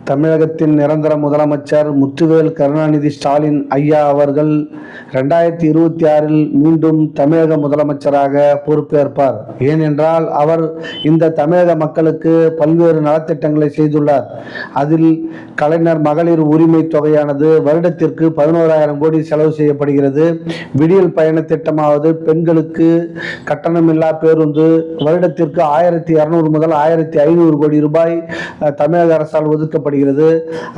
தமிழகத்தின் நிரந்தர முதலமைச்சர் முத்துவேல் கருணாநிதி ஸ்டாலின் ஐயா அவர்கள் 2026 மீண்டும் தமிழக முதலமைச்சராக பொறுப்பேற்பார். ஏனென்றால் அவர் இந்த தமிழக மக்களுக்கு பல்வேறு நலத்திட்டங்களை செய்துள்ளார். அதில் கலைஞர் மகளிர் உரிமை தொகையானது வருடத்திற்கு 11,000 கோடி செலவு செய்யப்படுகிறது. விடியல் பயண திட்டமாவது பெண்களுக்கு கட்டணமில்லா பேருந்து வருடத்திற்கு 1,200 முதல் 1,500 கோடி ரூபாய் தமிழக அரசால் ஒதுக்கப்படுகிறது.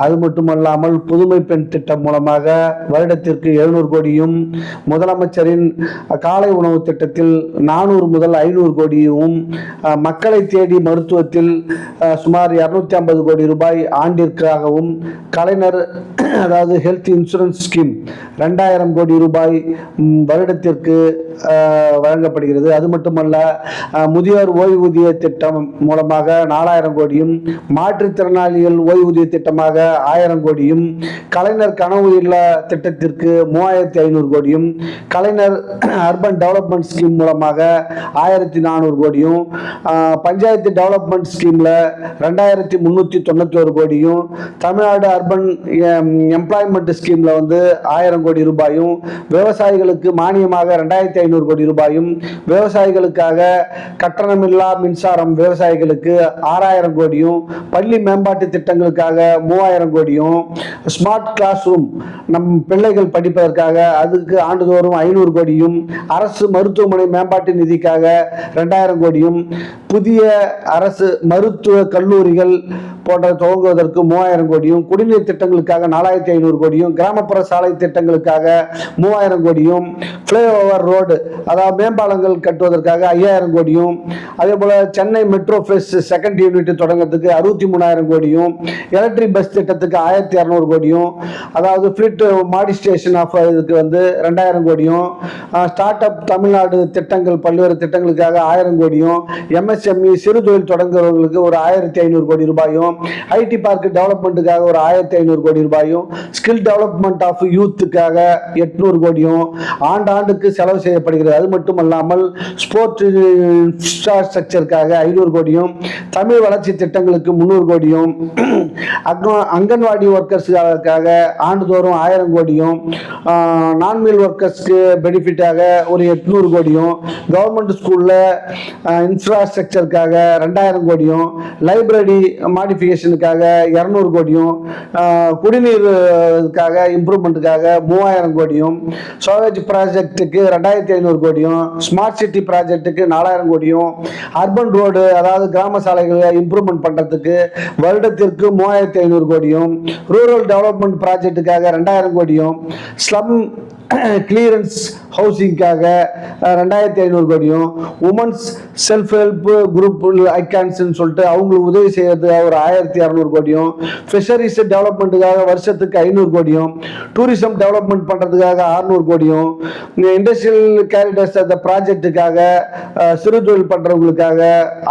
அது மட்டுமல்லாமல் புதுமை பெண் திட்டம் மூலமாக வருடத்திற்கு 700 கோடியும், முதலமைச்சரின் காலை உணவு திட்டத்தில் 400 முதல் 500 கோடியும், மக்களை தேடி மருத்துவத்தில் சுமார் 250 கோடி ரூபாய் ஆண்டிற்காகவும், கலைஞர் அதாவது ஹெல்த் இன்சூரன்ஸ் ஸ்கீம் 2000 கோடி ரூபாய் வருடத்திற்கு வழங்கப்படுகிறது. அது மட்டுமல்ல, முதியோர் ஓய்வூதிய திட்டம் மூலமாக 4000 கோடியும், மாற்றுத்திறனாளிகள் ஓய்வூதிய திட்டமாக 1000 கோடியும், கலைஞர் கனவு இல்ல திட்டத்திற்கு 3500 கோடியும், கலைஞர் அர்பன் டெவலப்மெண்ட் ஸ்கீம் மூலமாக 1400 கோடியும், பஞ்சாயத்து டெவலப்மெண்ட் ஸ்கீம்ல 2391 கோடியும், தமிழ்நாடு அர்பன் எம்ப்ளாய்மெண்ட் ஸ்கீம்ல 1000 கோடி ரூபாயும், விவசாயிகளுக்கு மானியமாக 2500 கோடி ரூபாயும், விவசாயிகளுக்காக கட்டணமில்லா மின்சாரம் விவசாயிகளுக்கு 6000 கோடியும், பள்ளி மேம்பாட்டு திட்டங்களுக்காக 3000 கோடியும், ஸ்மார்ட் கிளாஸ் ரூம் நம் பிள்ளைகள் படிப்பதற்காக அதுக்கு ஆண்டுதோறும் 500 கோடியும், அரசு மருத்துவமனை மேம்பாட்டு நிதிக்காக 2000 கோடியும், புதிய அரசு மருத்துவ கல்லூரிகள் போன்ற துவங்குவதற்கு 3000 கோடியும், குடிநீர் திட்டங்களுக்காக 4500 கோடியும், கிராமப்புற சாலை திட்டங்களுக்காக 3000 கோடியும், ஃப்ளைஓவர் ரோடு அதாவது மேம்பாலங்கள் கட்டுவதற்காக 5000 கோடியும், அதே போல Chennai metro phase second unit தொடங்கிறதுக்கு 63000 கோடியும், எலக்ட்ரிக் பஸ் திட்டத்துக்கு 1200 கோடியும், அதாவது ஃபிளிட் மாடிஸ்டேஷன் ஆஃப் இதுக்கு 2000 கோடியும், ஸ்டார்ட் அப் தமிழ்நாடு திட்டங்கள் பல்வேறு திட்டங்களுக்காக 1000 கோடியும், எம்எஸ்எம்இ சிறு தொழில் தொடங்குறவங்களுக்கு ஒரு 1500 கோடி ரூபாயும், ஐடி பார்க் டெவலப்மெண்ட்டுக்காக ஒரு 1500 கோடி ரூபாயும், ஸ்கில் டெவலப்மெண்ட் ஆஃப் யூத்துக்காக 800 கோடியும் ஆண்டாண்டுக்கு செலவு செய்யப்படுகிறது. அது மட்டுமல்லாமல் ஸ்போர்ட்ஸ் இன்ஃப்ராஸ்ட்ரக்சருக்காக 500 கோடியும், தமிழ் வளர்ச்சி திட்டங்களுக்கு 300 கோடியும், அங்கன்வாடி ஒர்க்கர்ஸுக்காக ஆண்டுதோறும் 1000 கோடியும், நான்மீல் ஒர்க்கர்ஸ்க்கு பெனிஃபிட்டாக ஒரு 800 கோடியும், கவர்மெண்ட் ஸ்கூல்ல இன்ஃப்ராஸ்ட்ரக்சருக்காக 2000 கோடியும், லைப்ரரி மாடிஃபிகேஷனுக்காக 200 கோடியும், குடிநீருக்காக இம்ப்ரூவ்மெண்ட்டுக்காக 3000 கோடியும், சோவேஜ் ப்ராஜெக்டுக்கு 2500 கோடியும், ஸ்மார்ட் சிட்டி ப்ராஜெக்டுக்கு 4000 கோடியும், அர்பன் ரோடு அதாவது கிராம சாலைகளை இம்ப்ரூவ்மெண்ட் பண்றதுக்கு வருடத்திற்கு 3500 கோடியும், ரூரல் டெவலப்மெண்ட் ப்ராஜெக்டுக்காக 2000 கோடியும், ஸ்லம் கிளியரன்ஸ் ஹவுசிங்காக 2500 கோடியும், உமன்ஸ் செல்ஃப் ஹெல்ப் குரூப் ஐகான்ஸ்ன்னு சொல்லிட்டு அவங்களுக்கு உதவி செய்யறதுக்காக ஒரு 1200 கோடியும், ஃபிஷரிஸ் டெவலப்மெண்ட்டுக்காக வருஷத்துக்கு 500 கோடியும், டூரிசம் டெவலப்மெண்ட் பண்றதுக்காக 600 கோடியும், இண்டஸ்ட்ரியல் கேரிடர்ஸ் அந்த ப்ராஜெக்டுக்காக சிறு தொழில் பண்றவங்களுக்காக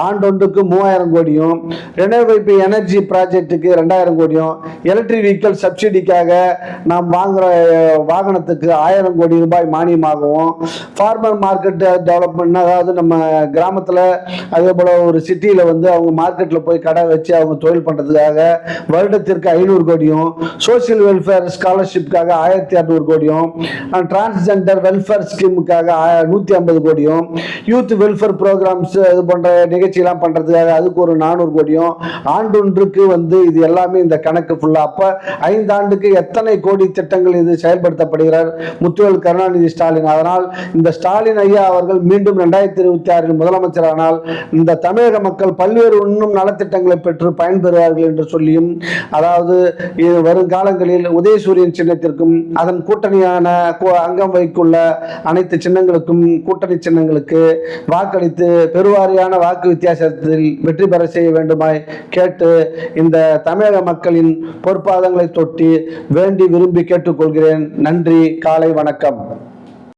ஆண்டொன்றுக்கு 3000 கோடியும், ரெனோவேட்டிவ் எனர்ஜி ப்ராஜெக்டுக்கு 2000 கோடியும், எலக்ட்ரிக் வெஹிக்கிள் சப்சிடிக்காக நாம் வாங்குற வாகனத்துக்கு 1000 கோடி ரூபாய் மானியமாகவும், ஃபார்மர் மார்க்கெட் டெவலப்மெண்ட் அதாவது நம்ம கிராமத்தில் அதே போல ஒரு சிட்டியில் அவங்க மார்க்கெட்டில் போய் கடை வச்சு அவங்க தொழில் பண்ணுறதுக்காக வருடத்திற்கு 500 கோடியும், சோசியல் வெல்ஃபேர் ஸ்காலர்ஷிப்காக 1200 கோடியும், டிரான்ஸ்ஜெண்டர் வெல்ஃபேர் ஸ்கீமுக்காக 150 கோடியும், யூத் வெல்ஃபேர் ப்ரோக்ராம்ஸ் இது போன்ற நிகழ்ச்சியெல்லாம் பண்ணுறதுக்காக அதுக்கு ஒரு 400 கோடியும், ஆண்டொன்றுக்கு இது எல்லாமே இந்த கணக்கு ஃபுல்லாக. அப்போ 5 ஆண்டுக்கு எத்தனை கோடி திட்டங்கள் இது செயல்படுத்தப்படுகிறார் முத்துவேல் கருணாநிதி ஸ்டாலின். அதனால் இந்த ஸ்டாலின் ஐயா அவர்கள் மீண்டும் 2026 முதலமைச்சரானால் இந்த தமிழக மக்கள் பல்வேறு இன்னும் நலத்திட்டங்களை பெற்று பயன்பெறுவார்கள் என்று சொல்லியும், அதாவது வருங்காலங்களில் உதயசூரியன் சின்னத்திற்கும் அதன் கூட்டணியான அங்கம் வைக்குள்ள அனைத்து சின்னங்களுக்கும் கூட்டணி சின்னங்களுக்கு வாக்களித்து பெருவாரியான வாக்கு வித்தியாசத்தில் வெற்றி பெற செய்ய வேண்டுமாய் கேட்டு இந்த தமிழக மக்களின் பொற்பாதங்களை தொட்டி வேண்டி விரும்பி கேட்டுக்கொள்கிறேன். நன்றி. காலை வணக்கம்.